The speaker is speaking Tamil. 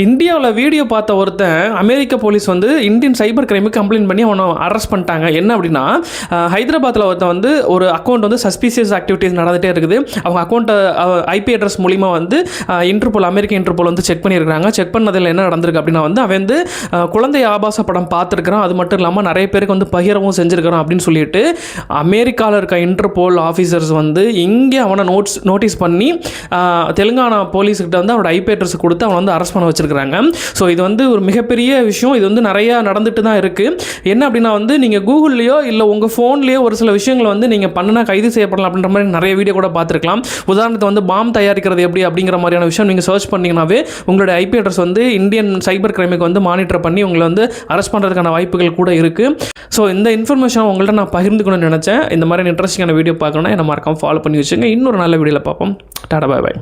இந்தியாவில் வீடியோ பார்த்த ஒருத்தன் அமெரிக்க போலீஸ் வந்து இந்தியன் சைபர் கிரைமுக்கு கம்ப்ளைண்ட் பண்ணி அவனை அரெஸ்ட் பண்ணிட்டாங்க. என்ன அப்படின்னா, ஹைதராபாத்தில் ஒருத்தன் வந்து ஒரு அக்கௌண்ட் வந்து சஸ்பீசியஸ் ஆக்டிவிட்டீஸ் நடந்துகிட்டே இருக்குது. அவங்க அக்கௌண்ட்டை ஐபி அட்ரஸ் மூலிமா வந்து இன்டர்போல், அமெரிக்க இன்டர்போல் வந்து செக் பண்ணியிருக்காங்க. செக் பண்ணதில் என்ன நடந்திருக்கு அப்படின்னா வந்து அவன் வந்து குழந்தை ஆபாச படம் பார்த்துருக்கிறான். அது மட்டும் இல்லாமல் நிறைய பேருக்கு வந்து பகிரவும் செஞ்சுருக்கிறான் அப்படின்னு சொல்லிட்டு அமெரிக்காவில் இருக்க இன்டர்போல் ஆஃபீஸர்ஸ் வந்து இங்கே அவனை நோட்டீஸ் பண்ணி தெலுங்கானா போலீஸ்கிட்ட வந்து அவனோட ஐபி அட்ரஸ் கொடுத்து அவனை வந்து அரெஸ்ட் பண்ண வச்சிருக்காங்க. ஸோ இது வந்து ஒரு மிகப்பெரிய விஷயம். இது வந்து நிறையா நடந்துட்டு தான் இருக்குது. என்ன அப்படின்னா வந்து நீங்கள் கூகுள்லேயோ இல்லை உங்கள் ஃபோன்லேயோ ஒரு சில விஷயங்களை வந்து நீங்கள் பண்ணினா கைது செய்யப்படலாம் அப்படின்ற மாதிரி நிறைய வீடியோ கூட பார்த்துருக்கலாம். உதாரணத்தை வந்து பாம் தயாரிக்கிறது எப்படி அப்படிங்கிற மாதிரியான விஷயம் நீங்கள் சர்ச் பண்ணிங்கனாவே உங்களோட ஐபி அட்ரஸ் வந்து இந்தியன் சைபர் கிரைமுக்கு வந்து மானிட்டர் பண்ணி உங்களை வந்து அரெஸ்ட் பண்ணுறதுக்கான வாய்ப்புகள் கூட இருக்குது. ஸோ இந்த இன்ஃபர்மேஷன் உங்கள்கிட்ட நான் பகிர்ந்துக்கணும்னு நினச்சேன். இந்த மாதிரி இன்ட்ரெஸ்டிங்கான வீடியோ பார்க்கணுன்னா என்ன மறக்காம ஃபாலோ பண்ணி வச்சுங்க. இன்னொரு நல்ல வீடியோவில் பார்ப்போம். டாடா, பாய் பாய்.